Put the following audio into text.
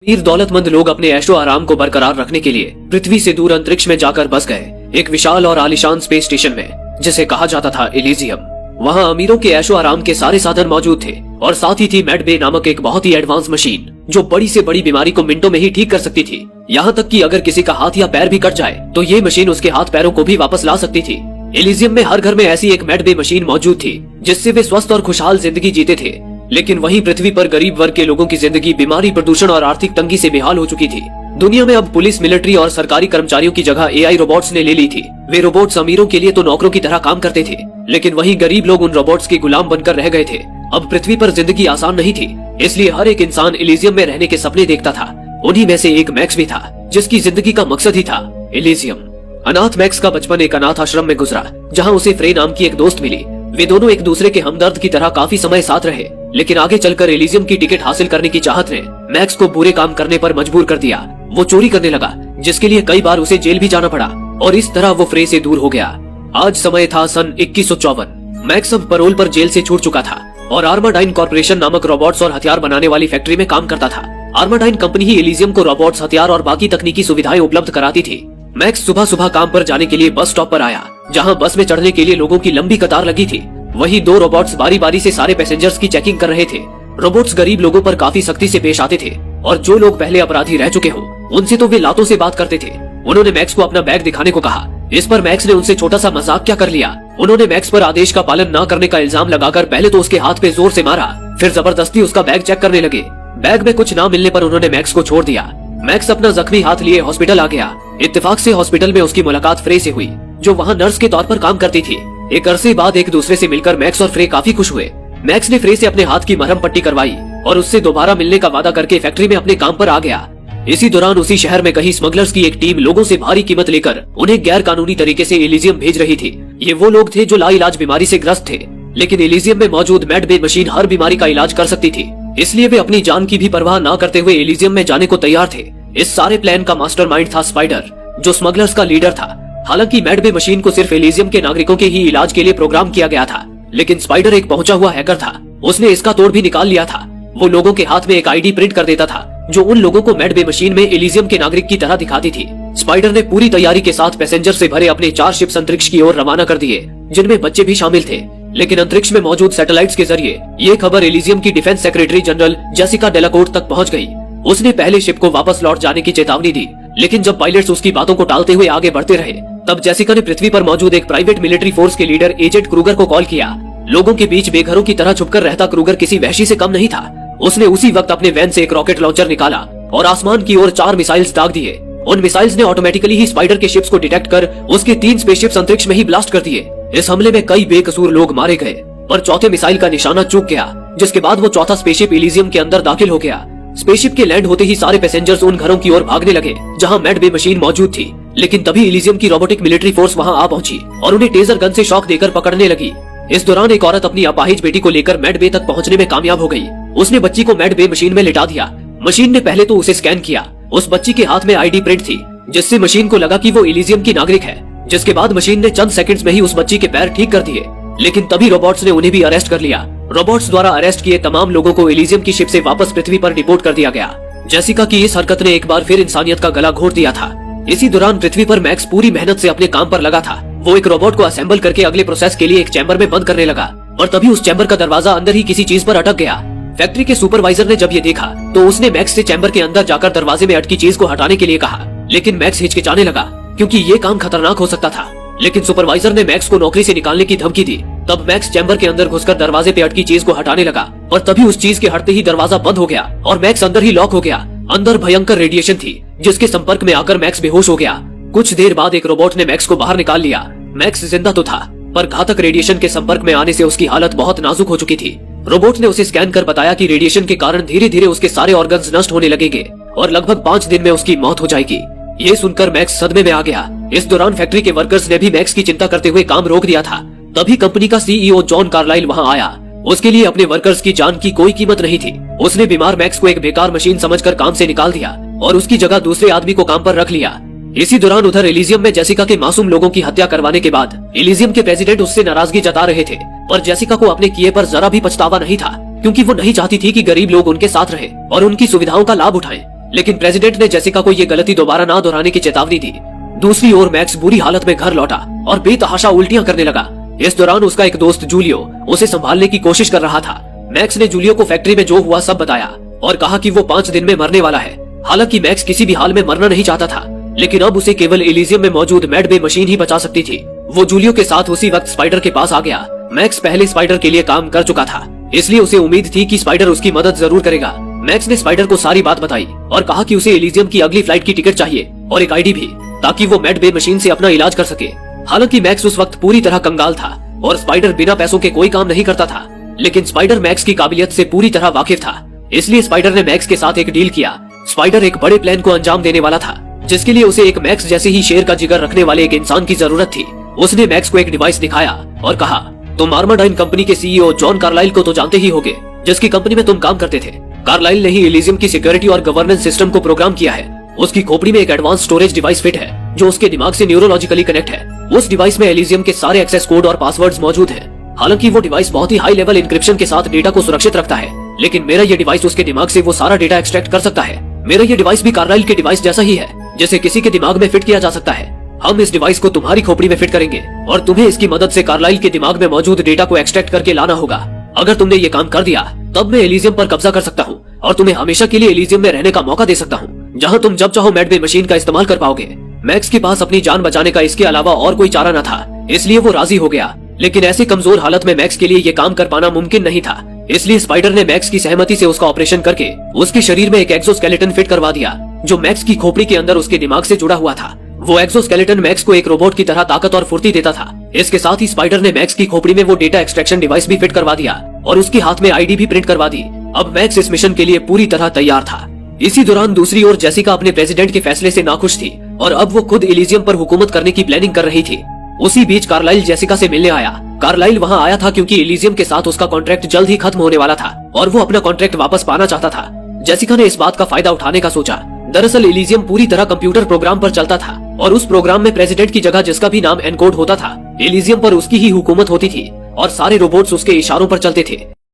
अमीर दौलतमंद लोग अपने ऐशो आराम को बरकरार रखने के लिए पृथ्वी से दूर अंतरिक्ष में जाकर बस गए, एक विशाल और आलीशान स्पेस स्टेशन में, जिसे कहा जाता था एलिजियम। वहाँ अमीरों के ऐशो आराम के सारे साधन मौजूद थे और साथ ही थी मेड बे नामक एक बहुत ही एडवांस मशीन, जो बड़ी से बड़ी बीमारी को मिनटों में ही ठीक कर सकती थी। यहाँ तक कि अगर किसी का हाथ या पैर भी कट जाए तो ये मशीन उसके हाथ पैरों को भी वापस ला सकती थी। एलिजियम में हर घर में ऐसी एक मेड बे मशीन मौजूद थी, जिससे वे स्वस्थ और खुशहाल जिंदगी जीते थे। लेकिन वहीं पृथ्वी पर गरीब वर्ग के लोगों की जिंदगी बीमारी, प्रदूषण और आर्थिक तंगी से बेहाल हो चुकी थी। दुनिया में अब पुलिस, मिलिट्री और सरकारी कर्मचारियों की जगह एआई रोबोट्स ने ले ली थी। वे रोबोट्स अमीरों के लिए तो नौकरों की तरह काम करते थे, लेकिन वहीं गरीब लोग उन रोबोट्स के गुलाम बनकर रह गए थे। अब पृथ्वी पर जिंदगी आसान नहीं थी, इसलिए हर एक इंसान एलिजियम में रहने के सपने देखता था। उन्हीं में से एक मैक्स भी था, जिसकी जिंदगी का मकसद ही था एलिजियम। अनाथ मैक्स का बचपन एक अनाथ आश्रम में गुजरा, जहाँ उसे फ्रे नाम की एक दोस्त मिली। वे दोनों एक दूसरे के हमदर्द की तरह काफी समय साथ रहे, लेकिन आगे चलकर एलिजियम की टिकट हासिल करने की चाहत ने मैक्स को बुरे काम करने पर मजबूर कर दिया। वो चोरी करने लगा, जिसके लिए कई बार उसे जेल भी जाना पड़ा, और इस तरह वो फ्रे से दूर हो गया। आज समय था सन 2154। मैक्स अब परोल पर जेल से छूट चुका था और आर्माडाइन कॉर्पोरेशन नामक रोबोट्स और हथियार बनाने वाली फैक्ट्री में काम करता था। आर्माडाइन कंपनी ही एलिजियम को रोबोट्स, हथियार और बाकी तकनीकी सुविधाएं उपलब्ध कराती थी। मैक्स सुबह सुबह काम पर जाने के लिए बस स्टॉप पर आया, जहां बस में चढ़ने के लिए लोगों की लंबी कतार लगी थी। वहीं दो रोबोट्स बारी बारी से सारे पैसेंजर्स की चेकिंग कर रहे थे। रोबोट्स गरीब लोगों पर काफी सख्ती से पेश आते थे, और जो लोग पहले अपराधी रह चुके हो उनसे तो वे लातों से बात करते थे। उन्होंने मैक्स को अपना बैग दिखाने को कहा। इस पर मैक्स ने उनसे छोटा सा मजाक क्या कर लिया। उन्होंने मैक्स पर आदेश का पालन न करने का इल्जाम लगाकर पहले तो उसके हाथ पे जोर से मारा, फिर जबरदस्ती उसका बैग चेक करने लगे। बैग में कुछ न मिलने पर उन्होंने मैक्स को छोड़ दिया। मैक्स अपना जख्मी हाथ लिए हॉस्पिटल आ गया। इत्तेफाक से हॉस्पिटल में उसकी मुलाकात फ्रे से हुई, जो वहाँ नर्स के तौर पर काम करती थी। एक अरसे बाद एक दूसरे से मिलकर मैक्स और फ्रे काफी खुश हुए। मैक्स ने फ्रे से अपने हाथ की मरहम पट्टी करवाई और उससे दोबारा मिलने का वादा करके फैक्ट्री में अपने काम पर आ गया। इसी दौरान उसी शहर में कहीं स्मगलर्स की एक टीम लोगों से भारी कीमत लेकर उन्हें गैर कानूनी तरीके से एलिजियम भेज रही थी। ये वो लोग थे जो लाइलाज बीमारी से ग्रस्त थे, लेकिन एलिजियम में मौजूद मेड बे मशीन हर बीमारी का इलाज कर सकती थी। इसलिए वे अपनी जान की भी परवाह न करते हुए एलिजियम में जाने को तैयार थे। इस सारे प्लान का मास्टरमाइंड था स्पाइडर, जो स्मगलर्स का लीडर था। हालांकि मेड बे मशीन को सिर्फ एलिजियम के नागरिकों के ही इलाज के लिए प्रोग्राम किया गया था, लेकिन स्पाइडर एक पहुंचा हुआ हैकर था। उसने इसका तोड़ भी निकाल लिया था। वो लोगों के हाथ में एक आईडी प्रिंट कर देता था, जो उन लोगों को मेड बे मशीन में एलिजियम के नागरिक की तरह दिखाती थी। स्पाइडर ने पूरी तैयारी के साथ पैसेंजर से भरे अपने 4 शिप्स अंतरिक्ष की ओर रवाना कर दिए, जिनमें बच्चे भी शामिल थे। लेकिन अंतरिक्ष में मौजूद सैटेलाइट्स के जरिए ये खबर एलिजियम की डिफेंस सेक्रेटरी जनरल जेसिका डेलाकोर्ट तक पहुंच गई। उसने पहले शिप को वापस लौट जाने की चेतावनी दी, लेकिन जब पायलट्स उसकी बातों को टालते हुए आगे बढ़ते रहे, तब जेसिका ने पृथ्वी पर मौजूद एक प्राइवेट मिलिट्री फोर्स के लीडर एजेंट क्रूगर को कॉल किया। लोगों के बीच बेघरों की तरह छुपकर रहता क्रूगर किसी वहशी से कम नहीं था। उसने उसी वक्त अपने वैन से एक रॉकेट लॉन्चर निकाला और आसमान की ओर 4 मिसाइल्स दाग दिए। उन मिसाइल्स ने ऑटोमेटिकली ही स्पाइडर के शिप्स को डिटेक्ट कर उसके 3 स्पेसशिप्स अंतरिक्ष में ही ब्लास्ट कर दिए। इस हमले में कई बेकसूर लोग मारे गए, पर चौथे मिसाइल का निशाना चूक गया, जिसके बाद वो चौथा स्पेसशिप एलिजियम के अंदर दाखिल हो गया। स्पेसशिप के लैंड होते ही सारे पैसेंजर्स उन घरों की ओर भागने लगे जहां मेड बे मशीन मौजूद थी। लेकिन तभी एलिजियम की रोबोटिक मिलिट्री फोर्स वहां आ पहुंची और उन्हें टेजर गन से शॉक देकर पकड़ने लगी। इस दौरान एक औरत अपनी अपाहिज बेटी को लेकर मेड बे तक पहुंचने में कामयाब हो गई। उसने बच्ची को मेड बे मशीन में लिटा दिया। मशीन ने पहले तो उसे स्कैन किया। उस बच्ची के हाथ में आईडी प्रिंट थी, जिससे मशीन को लगा कि वो एलिजियम की नागरिक है। जिसके बाद मशीन ने चंद सेकंड्स में ही उस बच्ची के पैर ठीक कर दिए। लेकिन तभी रोबोट्स ने उन्हें भी अरेस्ट कर लिया। रोबोट्स द्वारा अरेस्ट किए तमाम लोगों को एलिजियम की शिप से वापस पृथ्वी पर डिपोर्ट कर दिया गया। जेसिका की इस हरकत ने एक बार फिर इंसानियत का गला घोट दिया था। इसी दौरान पृथ्वी पर मैक्स पूरी मेहनत से अपने काम पर लगा था। वो एक रोबोट को असेंबल करके अगले प्रोसेस के लिए एक चैम्बर में बंद करने लगा, और तभी उस चैम्बर का दरवाजा अंदर ही किसी चीज पर अटक गया। फैक्ट्री के सुपरवाइजर ने जब ये देखा तो उसने मैक्स से चैम्बर के अंदर जाकर दरवाजे में अटकी चीज को हटाने के लिए कहा, लेकिन मैक्स हिचकिचाने लगा, क्योंकि ये काम खतरनाक हो सकता था। लेकिन सुपरवाइजर ने मैक्स को नौकरी से निकालने की धमकी दी। तब मैक्स चैम्बर के अंदर घुसकर दरवाजे पे अटकी चीज को हटाने लगा, और तभी उस चीज के हटते ही दरवाजा बंद हो गया और मैक्स अंदर ही लॉक हो गया। अंदर भयंकर रेडिएशन थी, जिसके संपर्क में आकर मैक्स बेहोश हो गया। कुछ देर बाद एक रोबोट ने मैक्स को बाहर निकाल लिया। मैक्स जिंदा तो था, पर घातक रेडिएशन के संपर्क में आने से उसकी हालत बहुत नाजुक हो चुकी थी। रोबोट ने उसे स्कैन कर बताया कि रेडिएशन के कारण धीरे धीरे उसके सारे ऑर्गन्स नष्ट होने लगेंगे और लगभग 5 दिन में उसकी मौत हो जाएगी। ये सुनकर मैक्स सदमे में आ गया। इस दौरान फैक्ट्री के वर्कर्स ने भी मैक्स की चिंता करते हुए काम रोक दिया था। तभी कंपनी का सीईओ जॉन कार्लाइल वहां आया। उसके लिए अपने वर्कर्स की जान की कोई कीमत नहीं थी। उसने बीमार मैक्स को एक बेकार मशीन समझकर काम से निकाल दिया और उसकी जगह दूसरे आदमी को काम पर रख लिया। इसी दौरान उधर एलिजियम में जेसिका के मासूम लोगों की हत्या करवाने के बाद एलिजियम के प्रेसिडेंट उससे नाराजगी जता रहे थे, पर जेसिका को अपने किए पर जरा भी पछतावा नहीं था, क्योंकि वो नहीं चाहती थी कि गरीब लोग उनके साथ रहे और उनकी सुविधाओं का लाभ उठाएं। लेकिन प्रेसिडेंट ने जेसिका को ये गलती दोबारा ना दोहराने की चेतावनी दी। दूसरी ओर मैक्स बुरी हालत में घर लौटा और बेतहाशा उल्टियां करने लगा। इस दौरान उसका एक दोस्त जूलियो उसे संभालने की कोशिश कर रहा था। मैक्स ने जूलियो को फैक्ट्री में जो हुआ सब बताया और कहा कि वो 5 दिन में मरने वाला है। हालांकि मैक्स किसी भी हाल में मरना नहीं चाहता था, लेकिन अब उसे केवल एलिजियम में मौजूद मेडबे मशीन ही बचा सकती थी। वो जूलियो के साथ उसी वक्त स्पाइडर के पास आ गया। मैक्स पहले स्पाइडर के लिए काम कर चुका था, इसलिए उसे उम्मीद थी कि स्पाइडर उसकी मदद जरूर करेगा। मैक्स ने स्पाइडर को सारी बात बताई और कहा कि उसे एलिजियम की अगली फ्लाइट की टिकट चाहिए और एक आईडी भी, ताकि वो मेडबे मशीन से अपना इलाज कर सके। हालांकि मैक्स उस वक्त पूरी तरह कंगाल था और स्पाइडर बिना पैसों के कोई काम नहीं करता था, लेकिन स्पाइडर मैक्स की काबिलियत से पूरी तरह वाकिफ था। इसलिए स्पाइडर ने मैक्स के साथ एक डील किया। स्पाइडर एक बड़े प्लान को अंजाम देने वाला था, जिसके लिए उसे एक मैक्स जैसे ही शेर का जिगर रखने वाले एक इंसान की जरूरत थी। उसने मैक्स को एक डिवाइस दिखाया और कहा, तुम आर्माडाइन कंपनी के सीईओ जॉन कार्लाइल को तो जानते ही होगे, जिसकी कंपनी में तुम काम करते थे। कार्लाइल ने ही एलिजियम की सिक्योरिटी और गवर्नेंस सिस्टम को प्रोग्राम किया है। उसकी खोपड़ी में एक एडवांस स्टोरेज डिवाइस फिट है जो उसके दिमाग से न्यूरोलॉजिकली कनेक्ट है। उस डिवाइस में एलिजियम के सारे एक्सेस कोड और पासवर्ड्स मौजूद हैं। हालांकि वो डिवाइस बहुत ही हाई लेवल इंक्रिप्शन के साथ डेटा को सुरक्षित रखता है, लेकिन मेरा ये डिवाइस उसके दिमाग से वो सारा डेटा एक्सट्रैक्ट कर सकता है। मेरा ये डिवाइस भी कार्लाइल के डिवाइस जैसा ही है, जिसे किसी के दिमाग में फिट किया जा सकता है। हम इस डिवाइस को तुम्हारी खोपड़ी में फिट करेंगे और तुम्हें इसकी मदद से कार्लाइल के दिमाग में मौजूद डेटा को एक्सट्रैक्ट करके लाना होगा। अगर तुमने ये काम कर दिया, तब मैं एलिजियम पर कब्जा कर सकता हूँ और तुम्हें हमेशा के लिए एलिजियम में रहने का मौका दे सकता हूँ, जहाँ तुम जब चाहो मेडबे मशीन का इस्तेमाल कर पाओगे। मैक्स के पास अपनी जान बचाने का इसके अलावा और कोई चारा न था, इसलिए वो राजी हो गया। लेकिन ऐसी कमजोर हालत में मैक्स के लिए ये काम कर पाना मुमकिन नहीं था, इसलिए स्पाइडर ने मैक्स की सहमति से उसका ऑपरेशन करके उसके शरीर में एक एक्सोस्केलेटन फिट करवा दिया, जो मैक्स की खोपड़ी के अंदर उसके दिमाग से जुड़ा हुआ था। वो एक्सोस्केलेटन मैक्स को एक रोबोट की तरह ताकत और फुर्ती देता था। इसके साथ ही स्पाइडर ने मैक्स की खोपड़ी में वो डेटा एक्सट्रैक्शन डिवाइस भी फिट करवा दिया और उसके हाथ में आईडी भी प्रिंट करवा दी। अब मैक्स इस मिशन के लिए पूरी तरह तैयार था। इसी दौरान दूसरी ओर जेसिका अपने प्रेसिडेंट के फैसले से नाखुश थी और अब वो खुद एलिजियम पर हुकूमत करने की प्लानिंग कर रही थी। उसी बीच कार्लाइल जेसिका से मिलने आया। कार्लाइल वहां आया था क्योंकि एलिजियम के साथ उसका कॉन्ट्रैक्ट जल्द ही खत्म होने वाला था और वो अपना कॉन्ट्रैक्ट वापस पाना चाहता था। जेसिका ने इस बात का फायदा उठाने का सोचा। दरअसल एलिजियम पूरी तरह कंप्यूटर प्रोग्राम पर चलता था और उस प्रोग्राम में प्रेसिडेंट की जगह जिसका भी नाम एनकोड होता था, एलिजियम पर उसकी ही हुकूमत होती थी और सारे रोबोट्स उसके इशारों पर चलते थे।